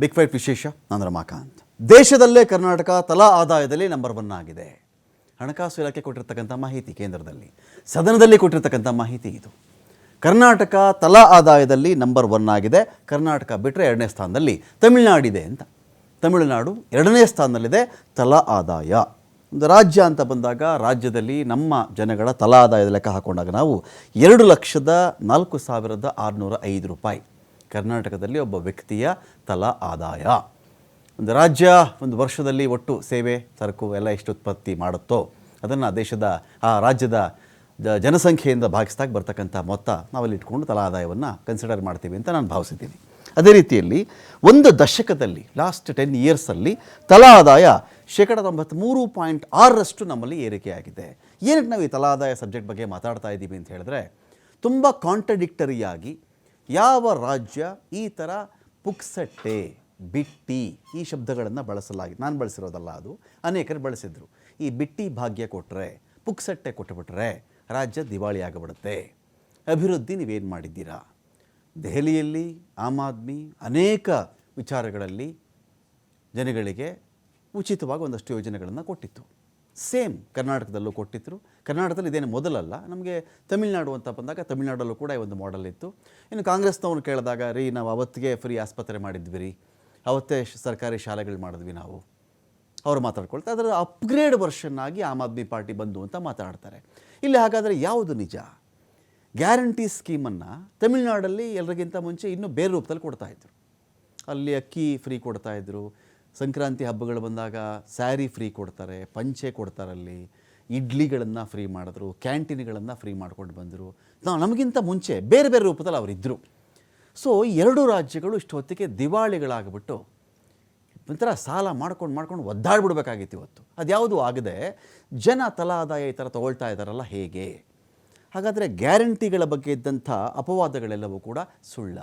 Big fight ವಿಶೇಷ. ನಾನು ರಮಾಕಾಂತ್. ದೇಶದಲ್ಲೇ ಕರ್ನಾಟಕ ತಲಾ ಆದಾಯದಲ್ಲಿ ನಂಬರ್ 1 ಆಗಿದೆ. ಹಣಕಾಸು ಇಲಾಖೆ ಕೊಟ್ಟಿರ್ತಕ್ಕಂಥ ಮಾಹಿತಿ, ಕೇಂದ್ರದಲ್ಲಿ ಸದನದಲ್ಲಿ ಕೊಟ್ಟಿರ್ತಕ್ಕಂಥ ಮಾಹಿತಿ ಇದು. ಕರ್ನಾಟಕ ತಲಾ ಆದಾಯದಲ್ಲಿ ನಂಬರ್ 1 ಆಗಿದೆ. ಕರ್ನಾಟಕ ಬಿಟ್ಟರೆ 2ನೇ ಸ್ಥಾನದಲ್ಲಿ ತಮಿಳುನಾಡಿದೆ ಅಂತ. ತಮಿಳುನಾಡು 2ನೇ ಸ್ಥಾನದಲ್ಲಿದೆ ತಲಾ ಆದಾಯ. ಒಂದು ರಾಜ್ಯ ಅಂತ ಬಂದಾಗ ರಾಜ್ಯದಲ್ಲಿ ನಮ್ಮ ಜನಗಳ ತಲಾ ಆದಾಯದ ಲೆಕ್ಕ ಹಾಕೊಂಡಾಗ ನಾವು 2,04,605 ರೂಪಾಯಿ ಕರ್ನಾಟಕದಲ್ಲಿ ಒಬ್ಬ ವ್ಯಕ್ತಿಯ ತಲಾ ಆದಾಯ. ಒಂದು ರಾಜ್ಯ ಒಂದು ವರ್ಷದಲ್ಲಿ ಒಟ್ಟು ಸೇವೆ ಸರಕು ಎಲ್ಲ ಎಷ್ಟು ಉತ್ಪತ್ತಿ ಮಾಡುತ್ತೋ ಅದನ್ನು ದೇಶದ ಆ ರಾಜ್ಯದ ಜನಸಂಖ್ಯೆಯಿಂದ ಭಾಗಿಸಿದಾಗ ಬರ್ತಕ್ಕಂಥ ಮೊತ್ತ ನಾವಲ್ಲಿ ಇಟ್ಕೊಂಡು ತಲಾ ಆದಾಯವನ್ನು ಕನ್ಸಿಡರ್ ಮಾಡ್ತೀವಿ ಅಂತ ನಾನು ಭಾವಿಸಿದ್ದೀನಿ. ಅದೇ ರೀತಿಯಲ್ಲಿ ಒಂದು ದಶಕದಲ್ಲಿ ಲಾಸ್ಟ್ 10 ಇಯರ್ಸಲ್ಲಿ ತಲಾ ಆದಾಯ 93.6% ನಮ್ಮಲ್ಲಿ ಏರಿಕೆಯಾಗಿದೆ. ಏನಕ್ಕೆ ನಾವು ಈ ತಲಾ ಆದಾಯ ಸಬ್ಜೆಕ್ಟ್ ಬಗ್ಗೆ ಮಾತಾಡ್ತಾ ಇದ್ದೀವಿ ಅಂತ ಹೇಳಿದ್ರೆ, ತುಂಬ ಕಾಂಟ್ರಡಿಕ್ಟರಿಯಾಗಿ ಯಾವ ರಾಜ್ಯ ಈ ಥರ ಪುಕ್ಸಟ್ಟೆ, ಬಿಟ್ಟಿ ಈ ಶಬ್ದಗಳನ್ನು ಬಳಸಲಾಗಿದೆ. ನಾನು ಬಳಸಿರೋದಲ್ಲ, ಅದು ಅನೇಕರು ಬಳಸಿದರು. ಈ ಬಿಟ್ಟಿ ಭಾಗ್ಯ ಕೊಟ್ಟರೆ, ಪುಕ್ಸಟ್ಟೆ ಕೊಟ್ಟುಬಿಟ್ರೆ ರಾಜ್ಯ ದಿವಾಳಿ ಆಗಿಬಿಡುತ್ತೆ. ಅಭಿವೃದ್ಧಿ ನೀವೇನು ಮಾಡಿದ್ದೀರಾ? ದೆಹಲಿಯಲ್ಲಿ ಆಮ್ ಆದ್ಮಿ ಅನೇಕ ವಿಚಾರಗಳಲ್ಲಿ ಜನಗಳಿಗೆ ಉಚಿತವಾಗಿ ಒಂದಷ್ಟು ಯೋಜನೆಗಳನ್ನು ಕೊಟ್ಟಿತ್ತು. ಸೇಮ್ ಕರ್ನಾಟಕದಲ್ಲೂ ಕೊಟ್ಟಿದ್ದರು. ಕರ್ನಾಟಕದಲ್ಲಿ ಇದೇನು ಮೊದಲಲ್ಲ. ನಮಗೆ ತಮಿಳುನಾಡು ಅಂತ ಬಂದಾಗ ತಮಿಳುನಾಡಲ್ಲೂ ಕೂಡ ಒಂದು ಮಾಡೆಲ್ ಇತ್ತು. ಇನ್ನು ಕಾಂಗ್ರೆಸ್ನವ್ರು ಕೇಳಿದಾಗ, ರೀ ನಾವು ಅವತ್ತಿಗೆ ಫ್ರೀ ಆಸ್ಪತ್ರೆ ಮಾಡಿದ್ವಿ ರೀ, ಅವತ್ತೇ ಸರ್ಕಾರಿ ಶಾಲೆಗಳು ಮಾಡಿದ್ವಿ ನಾವು, ಅವರು ಮಾತಾಡ್ಕೊಳ್ತಾರೆ. ಅದರ ಅಪ್ಗ್ರೇಡ್ ವರ್ಷನ್ ಆಗಿ ಆಮ್ ಆದ್ಮಿ ಪಾರ್ಟಿ ಬಂದು ಅಂತ ಮಾತಾಡ್ತಾರೆ. ಇಲ್ಲಿ ಹಾಗಾದರೆ ಯಾವುದು ನಿಜ? ಗ್ಯಾರಂಟಿ ಸ್ಕೀಮನ್ನು ತಮಿಳುನಾಡಲ್ಲಿ ಎಲ್ಲರಿಗಿಂತ ಮುಂಚೆ ಇನ್ನೂ ಬೇರೆ ರೂಪದಲ್ಲಿ ಕೊಡ್ತಾಯಿದ್ರು. ಅಲ್ಲಿ ಅಕ್ಕಿ ಫ್ರೀ ಕೊಡ್ತಾಯಿದ್ರು. ಸಂಕ್ರಾಂತಿ ಹಬ್ಬಗಳು ಬಂದಾಗ ಸ್ಯಾರಿ ಫ್ರೀ ಕೊಡ್ತಾರೆ, ಪಂಚೆ ಕೊಡ್ತಾರಲ್ಲಿ, ಇಡ್ಲಿಗಳನ್ನು ಫ್ರೀ ಮಾಡಿದ್ರು, ಕ್ಯಾಂಟೀನ್ಗಳನ್ನು ಫ್ರೀ ಮಾಡ್ಕೊಂಡು ಬಂದರು. ನಮಗಿಂತ ಮುಂಚೆ ಬೇರೆ ಬೇರೆ ರೂಪದಲ್ಲಿ ಅವರಿದ್ದರು. ಸೊ ಈ 2 ರಾಜ್ಯಗಳು ಇಷ್ಟು ಹೊತ್ತಿಗೆ ದಿವಾಳಿಗಳಾಗ್ಬಿಟ್ಟು ಒಂಥರ ಸಾಲ ಮಾಡ್ಕೊಂಡು ಒದ್ದಾಡ್ಬಿಡ್ಬೇಕಾಗಿತ್ತು ಇವತ್ತು. ಅದ್ಯಾವುದು ಆಗದೆ ಜನ ತಲಾ ಆದಾಯ ಈ ಥರ ತೊಗೊಳ್ತಾ ಇದ್ದಾರಲ್ಲ, ಹೇಗೆ? ಹಾಗಾದರೆ ಗ್ಯಾರಂಟಿಗಳ ಬಗ್ಗೆ ಇದ್ದಂಥ ಅಪವಾದಗಳೆಲ್ಲವೂ ಕೂಡ ಸುಳ್ಳ?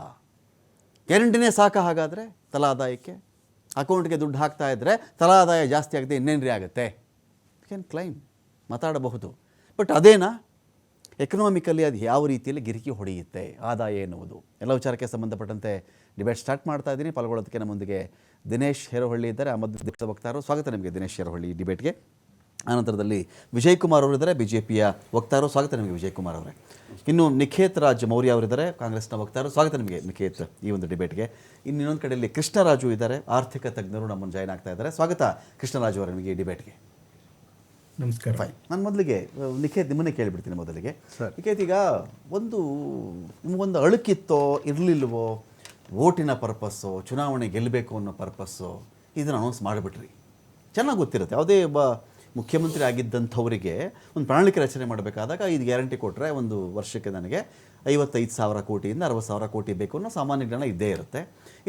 ಗ್ಯಾರಂಟಿನೇ ಸಾಕ ಹಾಗಾದರೆ ತಲಾ ಆದಾಯಕ್ಕೆ? ಅಕೌಂಟ್ಗೆ ದುಡ್ಡು ಹಾಕ್ತಾ ಇದ್ದರೆ ತಲಾ ಆದಾಯ ಜಾಸ್ತಿ ಆಗುತ್ತೆ, ಇನ್ನೇನ್ರಿ ಆಗುತ್ತೆ? ಕ್ಯಾನ್ ಕ್ಲೈಮ್, ಮಾತಾಡಬಹುದು. ಬಟ್ ಅದೇನಾ? ಎಕನಾಮಿಕಲಿ ಅದು ಯಾವ ರೀತಿಯಲ್ಲಿ ಗಿರಿಕಿ ಹೊಡೆಯುತ್ತೆ ಆದಾಯ ಎನ್ನುವುದು? ಎಲ್ಲ ವಿಚಾರಕ್ಕೆ ಸಂಬಂಧಪಟ್ಟಂತೆ ಡಿಬೇಟ್ ಸ್ಟಾರ್ಟ್ ಮಾಡ್ತಾ ಇದ್ದೀನಿ. ಪಾಲ್ಗೊಳ್ಳೋದಕ್ಕೆ ನಮ್ಮೊಂದಿಗೆ ದಿನೇಶ್ ಹೇರೋಹಳ್ಳಿ ಇದ್ದಾರೆ, ಅಹಮದ್ ವಕ್ತಾರರು. ಸ್ವಾಗತ ನಿಮಗೆ ದಿನೇಶ್ ಹೇರೋಹಳ್ಳಿ ಡಿಬೇಟ್ಗೆ. ಆನಂತರದಲ್ಲಿ ವಿಜಯ್ ಕುಮಾರ್ ಅವರಿದ್ದಾರೆ, BJPಯ ವಕ್ತಾರರು. ಸ್ವಾಗತ ನಿಮಗೆ ವಿಜಯ್ ಕುಮಾರ್ ಅವರೇ. ಇನ್ನು ನಿಖೇತ್ ರಾಜ್ ಮೌರ್ಯ ಅವರಿದ್ದಾರೆ, ಕಾಂಗ್ರೆಸ್ನ ವಕ್ತಾರರು. ಸ್ವಾಗತ ನಿಮಗೆ ನಿಖೇತ್ ಈ ಒಂದು ಡಿಬೇಟ್ಗೆ. ಇನ್ನೊಂದು ಕಡೆಯಲ್ಲಿ ಕೃಷ್ಣರಾಜು ಇದ್ದಾರೆ, ಆರ್ಥಿಕ ತಜ್ಞರು ನಮ್ಮನ್ನು ಜಾಯ್ನ್ ಆಗ್ತಾ ಇದ್ದಾರೆ. ಸ್ವಾಗತ ಕೃಷ್ಣರಾಜು ಅವರ ನಿಮಗೆ ಈ ಡಿಬೇಟ್ಗೆ. ನಮಸ್ಕಾರ. ಫೈನ್. ನಾನು ಮೊದಲಿಗೆ ನಿಖೇತ್ ನಿಮ್ಮನ್ನೇ ಕೇಳಿಬಿಡ್ತೀನಿ ಮೊದಲಿಗೆ. ನಿಖೇತ್, ಈಗ ಒಂದು ಅಳುಕಿತ್ತೋ ಇರಲಿಲ್ವೋ, ವೋಟಿನ ಪರ್ಪಸ್ಸು, ಚುನಾವಣೆ ಗೆಲ್ಲಬೇಕು ಅನ್ನೋ ಪರ್ಪಸ್ಸು, ಇದನ್ನು ಅನೌನ್ಸ್ ಮಾಡಿಬಿಟ್ರಿ. ಚೆನ್ನಾಗಿ ಗೊತ್ತಿರುತ್ತೆ, ಯಾವುದೇ ಒಬ್ಬ ಮುಖ್ಯಮಂತ್ರಿ ಆಗಿದ್ದಂಥವರಿಗೆ ಒಂದು ಪ್ರಣಾಳಿಕೆ ರಚನೆ ಮಾಡಬೇಕಾದಾಗ 5 ಗ್ಯಾರಂಟಿ ಕೊಟ್ಟರೆ ಒಂದು ವರ್ಷಕ್ಕೆ ನನಗೆ 55,000 ಕೋಟಿಯಿಂದ 60,000 ಕೋಟಿ ಬೇಕು ಅನ್ನೋ ಸಾಮಾನ್ಯ ಜ್ಞಾನ ಇದ್ದೇ ಇರುತ್ತೆ.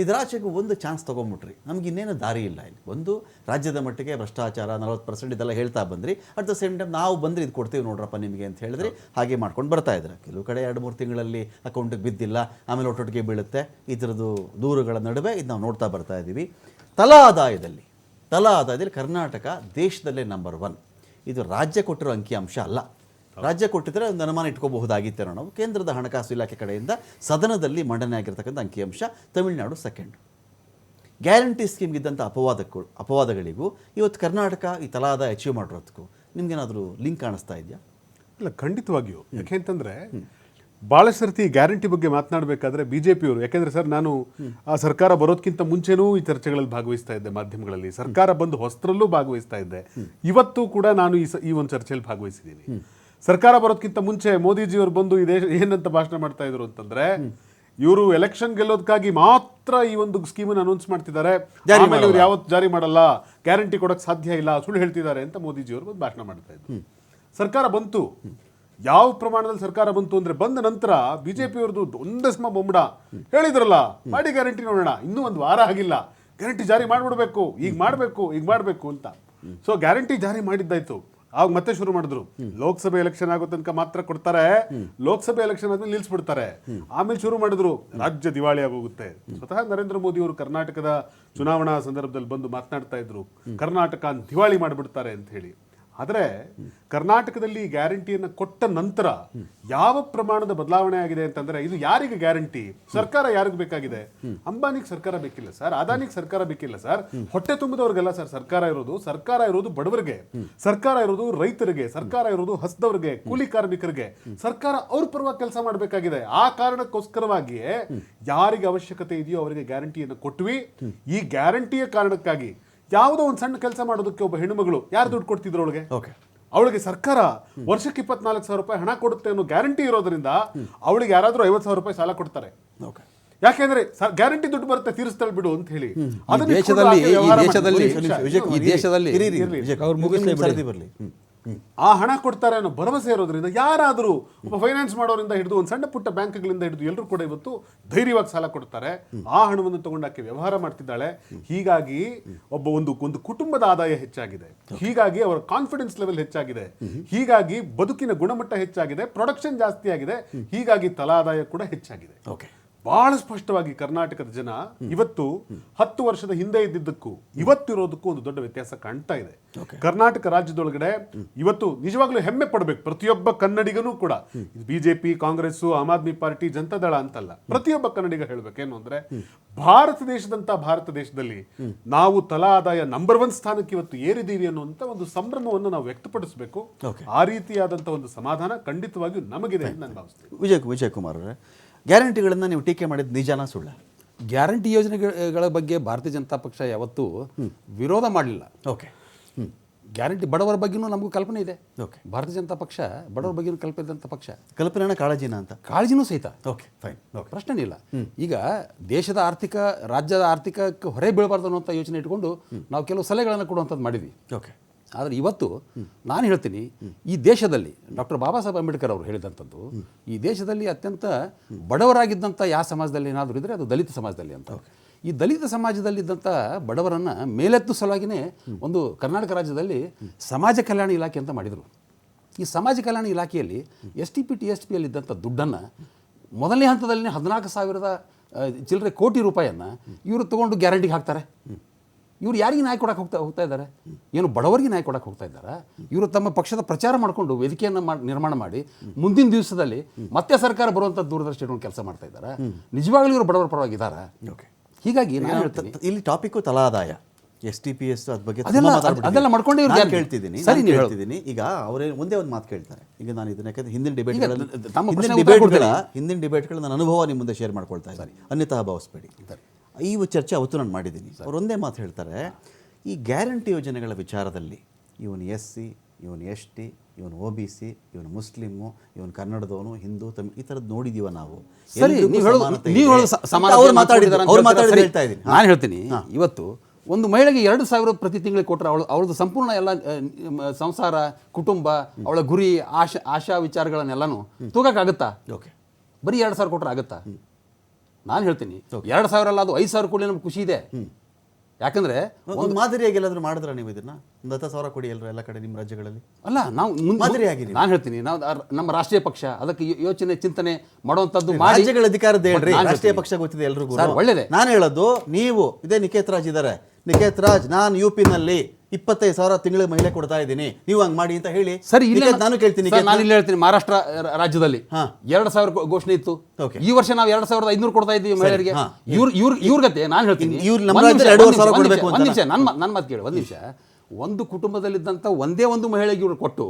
ಇದರಾಚೆಗೂ ಒಂದು ಚಾನ್ಸ್ ತೊಗೊಂಬಿಟ್ರಿ. ನಮ್ಗೆ ಇನ್ನೇನು ದಾರಿ ಇಲ್ಲ. ಇಲ್ಲಿ ಒಂದು ರಾಜ್ಯದ ಮಟ್ಟಿಗೆ ಭ್ರಷ್ಟಾಚಾರ 40% ಇದೆಲ್ಲ ಹೇಳ್ತಾ ಬಂದ್ರಿ. ಅಟ್ ದ ಸೇಮ್ ಟೈಮ್ ನಾವು ಬಂದರೆ ಇದು ಕೊಡ್ತೀವಿ ನೋಡ್ರಪ್ಪ ನಿಮಗೆ ಅಂತ ಹೇಳಿದ್ರಿ. ಹಾಗೆ ಮಾಡ್ಕೊಂಡು ಬರ್ತಾ ಇದ್ದಾರೆ. ಕೆಲವು ಕಡೆ 2-3 ತಿಂಗಳಲ್ಲಿ ಅಕೌಂಟಿಗೆ ಬಿದ್ದಿಲ್ಲ, ಆಮೇಲೆ ಒಟ್ಟೊಟ್ಟಿಗೆ ಬೀಳುತ್ತೆ. ಈ ಥರದ್ದು ದೂರುಗಳ ನಡುವೆ ಇದು ನಾವು ನೋಡ್ತಾ ಬರ್ತಾ ಇದ್ದೀವಿ. ತಲಾ ಆದಾಯದಲ್ಲಿ ಕರ್ನಾಟಕ ದೇಶದಲ್ಲೇ ನಂಬರ್ 1. ಇದು ರಾಜ್ಯ ಕೊಟ್ಟಿರೋ ಅಂಕಿಅಂಶ ಅಲ್ಲ. ರಾಜ್ಯ ಕೊಟ್ಟಿದ್ರೆ ಒಂದು ಅನುಮಾನ ಇಟ್ಕೋಬಹುದಾಗಿತ್ತೇನೋ ನಾವು. ಕೇಂದ್ರದ ಹಣಕಾಸು ಇಲಾಖೆ ಕಡೆಯಿಂದ ಸದನದಲ್ಲಿ ಮಂಡನೆ ಆಗಿರ್ತಕ್ಕಂಥ ಅಂಕಿಅಂಶ ತಮಿಳುನಾಡು 2nd. ಗ್ಯಾರಂಟಿ ಸ್ಕೀಮ್ಗಿದ್ದಂಥ ಅಪವಾದಗಳಿಗೂ ಇವತ್ತು ಕರ್ನಾಟಕ ಈ ತಲಾ ಆದಾಯ ಅಚೀವ್ ಮಾಡಿರೋದಕ್ಕೂ ನಿಮ್ಗೇನಾದರೂ ಲಿಂಕ್ ಕಾಣಿಸ್ತಾ ಇದೆಯಾ? ಇಲ್ಲ, ಖಂಡಿತವಾಗಿಯೂ. ಯಾಕೆಂತಂದರೆ ಭಾಳ ಸರ್ತಿ ಗ್ಯಾರಂಟಿ ಬಗ್ಗೆ ಮಾತನಾಡಬೇಕಾದ್ರೆ BJPಯವರು, ಯಾಕೆಂದರೆ ಸರ್ ನಾನು ಆ ಸರ್ಕಾರ ಬರೋದಕ್ಕಿಂತ ಮುಂಚೆನೂ ಈ ಚರ್ಚೆಗಳಲ್ಲಿ ಭಾಗವಹಿಸ್ತಾ ಇದ್ದೆ, ಮಾಧ್ಯಮಗಳಲ್ಲಿ. ಸರ್ಕಾರ ಬಂದು ಹೊಸದ್ರಲ್ಲೂ ಭಾಗವಹಿಸ್ತಾ ಇದ್ದೆ. ಇವತ್ತು ಕೂಡ ನಾನು ಈ ಒಂದು ಚರ್ಚೆಯಲ್ಲಿ ಭಾಗವಹಿಸಿದ್ದೀನಿ. ಸರ್ಕಾರ ಬರೋದಕ್ಕಿಂತ ಮುಂಚೆ ಮೋದಿಜಿಯವರು ಬಂದು ಈ ದೇಶ ಏನಂತ ಭಾಷಣ ಮಾಡ್ತಾ ಇದ್ರು ಅಂತಂದ್ರೆ, ಇವರು ಎಲೆಕ್ಷನ್ ಗೆಲ್ಲೋದಕ್ಕಾಗಿ ಮಾತ್ರ ಈ ಒಂದು ಸ್ಕೀಮನ್ನು ಅನೌನ್ಸ್ ಮಾಡ್ತಿದ್ದಾರೆ, ಆಮೇಲೆ ಇವ್ರು ಯಾವತ್ತು ಜಾರಿ ಮಾಡಲ್ಲ, ಗ್ಯಾರಂಟಿ ಕೊಡೋಕೆ ಸಾಧ್ಯ ಇಲ್ಲ, ಸುಳ್ಳು ಹೇಳ್ತಿದ್ದಾರೆ ಅಂತ ಮೋದಿಜಿಯವರು ಬಂದು ಭಾಷಣ ಮಾಡ್ತಾ ಇದ್ರು. ಸರ್ಕಾರ ಬಂತು. ಯಾವ ಪ್ರಮಾಣದಲ್ಲಿ ಸರ್ಕಾರ ಬಂತು ಅಂದ್ರೆ, ಬಂದ ನಂತರ BJPಯವ್ರದ್ದು ಒಂದಸ್ಮ ಬೊಂಬಡ ಹೇಳಿದ್ರಲ್ಲ, ಮಾಡಿ ಗ್ಯಾರಂಟಿ ನೋಡೋಣ, ಇನ್ನೂ 1 ವಾರ ಆಗಿಲ್ಲ, ಗ್ಯಾರಂಟಿ ಜಾರಿ ಮಾಡಿಬಿಡ್ಬೇಕು, ಈಗ ಮಾಡಬೇಕು ಅಂತ. ಸೊ ಗ್ಯಾರಂಟಿ ಜಾರಿ ಮಾಡಿದ್ದಾಯ್ತು. ಆಗ ಮತ್ತೆ ಶುರು ಮಾಡಿದ್ರು, ಲೋಕಸಭೆ ಎಲೆಕ್ಷನ್ ಆಗೋ ತನಕ ಮಾತ್ರ ಕೊಡ್ತಾರೆ, ಲೋಕಸಭೆ ಎಲೆಕ್ಷನ್ ಆದ್ಮೇಲೆ ನಿಲ್ಲಿಸ್ಬಿಡ್ತಾರೆ. ಆಮೇಲೆ ಶುರು ಮಾಡಿದ್ರು, ರಾಜ್ಯ ದಿವಾಳಿ ಆಗೋಗುತ್ತೆ. ಸ್ವತಃ ನರೇಂದ್ರ ಮೋದಿ ಅವರು ಕರ್ನಾಟಕದ ಚುನಾವಣಾ ಸಂದರ್ಭದಲ್ಲಿ ಬಂದು ಮಾತನಾಡ್ತಾ ಇದ್ರು, ಕರ್ನಾಟಕ ದಿವಾಳಿ ಮಾಡಿಬಿಡ್ತಾರೆ ಅಂತ ಹೇಳಿ. ಆದರೆ ಕರ್ನಾಟಕದಲ್ಲಿ ಈ ಗ್ಯಾರಂಟಿಯನ್ನು ಕೊಟ್ಟ ನಂತರ ಯಾವ ಪ್ರಮಾಣದ ಬದಲಾವಣೆ ಆಗಿದೆ ಅಂತಂದ್ರೆ, ಇದು ಯಾರಿಗೆ ಗ್ಯಾರಂಟಿ? ಸರ್ಕಾರ ಯಾರಿಗೆ ಬೇಕಾಗಿದೆ? ಅಂಬಾನಿಗೆ ಸರ್ಕಾರ ಬೇಕಿಲ್ಲ ಸರ್, ಅದಾನಿಗೆ ಸರ್ಕಾರ ಬೇಕಿಲ್ಲ ಸರ್, ಹೊಟ್ಟೆ ತುಂಬಿದವ್ರಿಗೆಲ್ಲ ಸರ್ ಸರ್ಕಾರ ಇರೋದು. ಸರ್ಕಾರ ಇರೋದು ಬಡವರಿಗೆ, ಸರ್ಕಾರ ಇರೋದು ರೈತರಿಗೆ, ಸರ್ಕಾರ ಇರೋದು ಹಸ್ದವ್ರಿಗೆ, ಕೂಲಿ ಕಾರ್ಮಿಕರಿಗೆ. ಸರ್ಕಾರ ಅವ್ರ ಪರವಾಗಿ ಕೆಲಸ ಮಾಡಬೇಕಾಗಿದೆ. ಆ ಕಾರಣಕ್ಕೋಸ್ಕರವಾಗಿಯೇ ಯಾರಿಗೆ ಅವಶ್ಯಕತೆ ಇದೆಯೋ ಅವರಿಗೆ ಗ್ಯಾರಂಟಿಯನ್ನು ಕೊಟ್ವಿ. ಈ ಗ್ಯಾರಂಟಿಯ ಕಾರಣಕ್ಕಾಗಿ ಯಾವುದೋ ಒಂದು ಸಣ್ಣ ಕೆಲಸ ಮಾಡೋದಕ್ಕೆ ಒಬ್ಬ ಹೆಣ್ಣುಮಗಳು ಯಾರು ದುಡ್ಡು ಕೊಡ್ತಿದ್ರು ಅವಳಿಗೆ? ಅವಳಿಗೆ ಸರ್ಕಾರ ವರ್ಷಕ್ಕೆ 24,000 ರೂಪಾಯಿ ಹಣ ಕೊಡುತ್ತೆ ಅನ್ನೋ ಗ್ಯಾರಂಟಿ ಇರೋದ್ರಿಂದ ಅವಳಿಗೆ ಯಾರಾದ್ರೂ 50,000 ರೂಪಾಯಿ ಸಾಲ ಕೊಡ್ತಾರೆ. ಯಾಕೆಂದ್ರೆ ಗ್ಯಾರಂಟಿ ದುಡ್ಡು ಬರುತ್ತೆ, ತೀರಿಸ್ತಾಳೆ ಬಿಡು ಅಂತ ಹೇಳಿ. ಆ ಹಣ ಕೊಡ್ತಾರೆ ಅನ್ನೋ ಭರವಸೆ ಇರೋದ್ರಿಂದ ಯಾರಾದರೂ ಒಬ್ಬ ಫೈನಾನ್ಸ್ ಮಾಡೋರಿಂದ ಹಿಡಿದು ಒಂದು ಸಣ್ಣ ಪುಟ್ಟ ಬ್ಯಾಂಕ್ಗಳಿಂದ ಹಿಡಿದು ಎಲ್ಲರೂ ಕೂಡ ಇವತ್ತು ಧೈರ್ಯವಾಗಿ ಸಾಲ ಕೊಡ್ತಾರೆ. ಆ ಹಣವನ್ನು ತಗೊಂಡಾಕೆ ವ್ಯವಹಾರ ಮಾಡ್ತಿದ್ದಾಳೆ. ಹೀಗಾಗಿ ಒಂದು ಕುಟುಂಬದ ಆದಾಯ ಹೆಚ್ಚಾಗಿದೆ, ಹೀಗಾಗಿ ಅವರ ಕಾನ್ಫಿಡೆನ್ಸ್ ಲೆವೆಲ್ ಹೆಚ್ಚಾಗಿದೆ, ಹೀಗಾಗಿ ಬದುಕಿನ ಗುಣಮಟ್ಟ ಹೆಚ್ಚಾಗಿದೆ, ಪ್ರೊಡಕ್ಷನ್ ಜಾಸ್ತಿ ಆಗಿದೆ, ಹೀಗಾಗಿ ತಲಾ ಆದಾಯ ಕೂಡ ಹೆಚ್ಚಾಗಿದೆ. ಬಹಳ ಸ್ಪಷ್ಟವಾಗಿ ಕರ್ನಾಟಕದ ಜನ ಇವತ್ತು 10 ವರ್ಷದ ಹಿಂದೆ ಇದ್ದಿದ್ದಕ್ಕೂ ಇವತ್ತಿರೋದಕ್ಕೂ ಒಂದು ದೊಡ್ಡ ವ್ಯತ್ಯಾಸ ಕಾಣ್ತಾ ಇದೆ. ಕರ್ನಾಟಕ ರಾಜ್ಯದೊಳಗಡೆ ಇವತ್ತು ನಿಜವಾಗ್ಲೂ ಹೆಮ್ಮೆ ಪಡಬೇಕು ಪ್ರತಿಯೊಬ್ಬ ಕನ್ನಡಿಗನೂ ಕೂಡ. ಇದು ಬಿಜೆಪಿ, ಕಾಂಗ್ರೆಸ್, ಆಮ್ ಆದ್ಮಿ ಪಾರ್ಟಿ, ಜನತಾದಳ ಅಂತಲ್ಲ, ಪ್ರತಿಯೊಬ್ಬ ಕನ್ನಡಿಗ ಹೇಳ್ಬೇಕೇನು ಅಂದ್ರೆ, ಭಾರತ ದೇಶದಲ್ಲಿ ನಾವು ತಲಾ ಆದಾಯ ನಂಬರ್ 1 ಸ್ಥಾನಕ್ಕೆ ಇವತ್ತು ಏರಿದೀವಿ ಅನ್ನುವಂತ ಒಂದು ಸಂಭ್ರಮವನ್ನು ನಾವು ವ್ಯಕ್ತಪಡಿಸಬೇಕು. ಆ ರೀತಿಯಾದಂತ ಒಂದು ಸಮಾಧಾನ ಖಂಡಿತವಾಗಿಯೂ ನಮಗಿದೆ ಅಂತ ನಾನು ಭಾವಿಸ್ತೇನೆ. ವಿಜಯ್ ಕುಮಾರ್ ಅವರೇ, ಗ್ಯಾರಂಟಿಗಳನ್ನು ನೀವು ಟೀಕೆ ಮಾಡಿದ ನಿಜಾನ ಸುಳ್ಳ? ಗ್ಯಾರಂಟಿ ಯೋಜನೆಗಳ ಬಗ್ಗೆ ಭಾರತೀಯ ಜನತಾ ಪಕ್ಷ ಯಾವತ್ತೂ ವಿರೋಧ ಮಾಡಲಿಲ್ಲ. ಗ್ಯಾರಂಟಿ ಬಡವರ ಬಗ್ಗೆನೂ ನಮಗೂ ಕಲ್ಪನೆ ಇದೆ. ಭಾರತೀಯ ಜನತಾ ಪಕ್ಷ ಬಡವರ ಬಗ್ಗೆ ಕಲ್ಪನೆ ಇದ್ದಂಥ ಪಕ್ಷ. ಕಲ್ಪನೆನ ಕಾಳಜಿನ ಅಂತ? ಕಾಳಜಿನೂ ಸಹಿತ. ಫೈನ್, ಪ್ರಶ್ನೆ ಇಲ್ಲ. ಈಗ ದೇಶದ ರಾಜ್ಯದ ಆರ್ಥಿಕಕ್ಕೆ ಹೊರೆ ಬೀಳಬಾರ್ದು ಅನ್ನುವಂಥ ಯೋಚನೆ ಇಟ್ಕೊಂಡು ನಾವು ಕೆಲವು ಸಲಹೆಗಳನ್ನು ಕೊಡುವಂಥದ್ದು ಮಾಡಿದ್ವಿ. ಆದರೆ ಇವತ್ತು ನಾನು ಹೇಳ್ತೀನಿ, ಈ ದೇಶದಲ್ಲಿ ಡಾಕ್ಟರ್ ಬಾಬಾ ಸಾಹೇಬ್ ಅಂಬೇಡ್ಕರ್ ಅವರು ಹೇಳಿದಂಥದ್ದು, ಈ ದೇಶದಲ್ಲಿ ಅತ್ಯಂತ ಬಡವರಾಗಿದ್ದಂಥ ಯಾವ ಸಮಾಜದಲ್ಲಿ ಏನಾದರೂ ಇದ್ದರೆ ಅದು ದಲಿತ ಸಮಾಜದಲ್ಲಿ ಅಂತ. ಈ ದಲಿತ ಸಮಾಜದಲ್ಲಿದ್ದಂಥ ಬಡವರನ್ನು ಮೇಲೆತ್ತು ಸಲುವಾಗಿಯೇ ಒಂದು ಕರ್ನಾಟಕ ರಾಜ್ಯದಲ್ಲಿ ಸಮಾಜ ಕಲ್ಯಾಣ ಇಲಾಖೆ ಅಂತ ಮಾಡಿದರು. ಈ ಸಮಾಜ ಕಲ್ಯಾಣ ಇಲಾಖೆಯಲ್ಲಿ STP TSP ಯಲ್ಲಿದ್ದಂಥ ದುಡ್ಡನ್ನು ಮೊದಲನೇ ಹಂತದಲ್ಲಿ 14,000 ಚಿಲ್ಲರೆ ಕೋಟಿ ರೂಪಾಯಿಯನ್ನು ಇವರು ತೊಗೊಂಡು ಗ್ಯಾರಂಟಿಗೆ ಹಾಕ್ತಾರೆ. ಇವರು ಯಾರಿಗೆ ನ್ಯಾಯ ಕೊಡಕ್ಕೆ ಹೋಗ್ತಾ ಇದ್ದಾರೆ? ಏನು ಬಡವರಿಗೆ ನ್ಯಾಯ ಕೊಡಕ್ಕೆ ಹೋಗ್ತಾ ಇದ್ದಾರೆ? ಇವರು ತಮ್ಮ ಪಕ್ಷದ ಪ್ರಚಾರ ಮಾಡಿಕೊಂಡು ವೇದಿಕೆಯನ್ನು ನಿರ್ಮಾಣ ಮಾಡಿ ಮುಂದಿನ ದಿವಸದಲ್ಲಿ ಮತ್ತೆ ಸರ್ಕಾರ ಬರುವಂಥ ದೂರದರ್ಶಿ ಇಟ್ಕೊಂಡು ಕೆಲಸ ಮಾಡ್ತಾ ಇದ್ದಾರೆ. ನಿಜವಾಗ್ಲೂ ಇವರು ಬಡವರ ಪರವಾಗಿದ್ದಾರೆ. ಹೀಗಾಗಿ ನಾನು ಹೇಳ್ತೀನಿ, ಇಲ್ಲಿ ಟಾಪಿಕ್ಕು ತಲಾದಾಯ, STPS ಅದ್ರ ಬಗ್ಗೆ ಅದೆಲ್ಲ ಮಾಡ್ಕೊಂಡು ಇವ್ರು ಕೇಳ್ತಿದ್ದೀನಿ. ಈಗ ಅವರೇ ಒಂದೇ ಒಂದು ಮಾತು ಕೇಳ್ತಾರೆ. ಈಗ ನಾನು ಇದನ್ನ ಯಾಕಂದ್ರೆ ಹಿಂದಿನ ಡಿಬೇಟ್ಗಳ ನನ್ನ ಅನುಭವ ನಿಮ್ಮ ಮುಂದೆ ಶೇರ್ ಮಾಡ್ಕೊಳ್ತಾ ಇದ್ದೀನಿ, ಅನ್ಯತಾ ಭಾವಿಸ್ಬೇಡಿ. ಈ ಚರ್ಚೆ ಅವತ್ತು ನಾನು ಮಾಡಿದ್ದೀನಿ. ಅವ್ರು ಒಂದೇ ಮಾತು ಹೇಳ್ತಾರೆ, ಈ ಗ್ಯಾರಂಟಿ ಯೋಜನೆಗಳ ವಿಚಾರದಲ್ಲಿ ಇವನು SC, ಇವನು ST, ಇವನು OBC, ಇವನು ಮುಸ್ಲಿಮು, ಇವನು ಕನ್ನಡದವನು, ಹಿಂದೂ, ತಮಿಳ್, ಈ ಥರದ್ದು ನೋಡಿದೀವ ನಾವು. ನಾನು ಹೇಳ್ತೀನಿ, ಇವತ್ತು ಒಂದು ಮಹಿಳೆಗೆ 2,000 ಪ್ರತಿ ತಿಂಗಳಿಗೆ ಕೊಟ್ಟರೆ ಅವಳದು ಸಂಪೂರ್ಣ ಎಲ್ಲ ಸಂಸಾರ, ಕುಟುಂಬ, ಅವಳ ಗುರಿ, ಆಶಾ ವಿಚಾರಗಳನ್ನೆಲ್ಲನೂ ತೂಗಕ್ಕಾಗುತ್ತಾ? ಬರೀ 2,000 ಕೊಟ್ಟರೆ ಆಗುತ್ತಾ? ನಾನು ಹೇಳ್ತೀನಿ, 2,000 ಅಲ್ಲ, ಅದು 5,000 ಕೊಡಿ, ನಮ್ಗೆ ಖುಷಿ ಇದೆ. ಯಾಕಂದ್ರೆ ಒಂದು ಮಾದರಿಯಾಗಿ ಎಲ್ಲಾದ್ರೂ ಮಾಡಿದ್ರ ನೀವು ಇದನ್ನ? ಒಂದು 10,000 ಕೊಡಿ ಎಲ್ಲರೂ ಎಲ್ಲ ಕಡೆ ನಿಮ್ಮ ರಾಜ್ಯಗಳಲ್ಲಿ. ಅಲ್ಲ, ನಾವು ಮಾದರಿಯಾಗಿ ನಾನು ಹೇಳ್ತೀನಿ, ನಾವು ನಮ್ಮ ರಾಷ್ಟ್ರೀಯ ಪಕ್ಷ ಅದಕ್ಕೆ ಯೋಚನೆ ಚಿಂತನೆ ಮಾಡುವಂಥದ್ದು ರಾಜ್ಯಗಳ ಅಧಿಕಾರದ ಹೇಳ್ರಿ. ರಾಷ್ಟ್ರೀಯ ಪಕ್ಷ ಗೊತ್ತಿದೆ ಎಲ್ರಿಗೂ, ಒಳ್ಳೇದೇ. ನಾನು ಹೇಳೋದು, ನೀವು ಇದೇ ನಿಖೇತ್ ರಾಜ್ ಇದ್ದಾರೆ, ನಿಖೇತ್ ರಾಜ್ ನಾನು UP ನಲ್ಲಿ 25,000 ತಿಂಗಳಿಗೆ ಮಹಿಳೆ ಕೊಡ್ತಾ ಇದ್ದೀನಿ, ನೀವು ಹಂಗ್ ಮಾಡಿ ಅಂತ ಹೇಳಿ. ಸರಿ, ಇಲ್ಲ ನಾನು ಕೇಳ್ತೀನಿ, ನಾನು ಇಲ್ಲಿ ಹೇಳ್ತೀನಿ, ಮಹಾರಾಷ್ಟ್ರ ರಾಜ್ಯದಲ್ಲಿ 2,000 ಘೋಷಣೆ ಇತ್ತು. ಈ ವರ್ಷ ನಾವು 2,500 ಕೊಡ್ತಾ ಇದ್ದೀವಿ ಮಹಿಳೆಯರಿಗೆ. ಇವ್ರ ಗತೆ ನಾನು ಹೇಳ್ತೀನಿ, ನನ್ನ ಮಾತು ಕೇಳಿ ಒಂದು ನಿಮಿಷ. ಒಂದು ಕುಟುಂಬದಲ್ಲಿದ್ದಂಥ ಒಂದೇ ಒಂದು ಮಹಿಳೆಗೆ ಇವರು ಕೊಟ್ಟು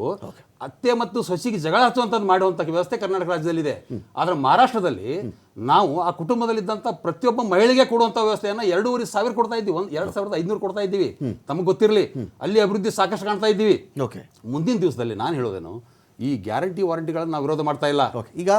ಅತ್ತೆ ಮತ್ತು ಸೊಸಿಗೆ ಜಗಳ ಹಚ್ಚುವಂಥದ್ದು ಮಾಡುವಂಥ ವ್ಯವಸ್ಥೆ ಕರ್ನಾಟಕ ರಾಜ್ಯದಲ್ಲಿದೆ. ಆದರೆ ಮಹಾರಾಷ್ಟ್ರದಲ್ಲಿ ನಾವು ಆ ಕುಟುಂಬದಲ್ಲಿದ್ದಂಥ ಪ್ರತಿಯೊಬ್ಬ ಮಹಿಳೆಗೆ ಕೊಡುವಂಥ ವ್ಯವಸ್ಥೆಯನ್ನು 2,500 ಕೊಡ್ತಾ ಇದ್ದೀವಿ, 2,500 ಕೊಡ್ತಾ ಇದ್ದೀವಿ. ತಮಗೆ ಗೊತ್ತಿರಲಿ, ಅಲ್ಲಿ ಅಭಿವೃದ್ಧಿ ಸಾಕಷ್ಟು ಕಾಣ್ತಾ ಇದ್ದೀವಿ. ಮುಂದಿನ ದಿವಸದಲ್ಲಿ ನಾನು ಹೇಳೋದೇನು, ಈ ಗ್ಯಾರಂಟಿ ವಾರಂಟಿಗಳನ್ನು ನಾವು ವಿರೋಧ ಮಾಡ್ತಾ ಇಲ್ಲ. ಈಗ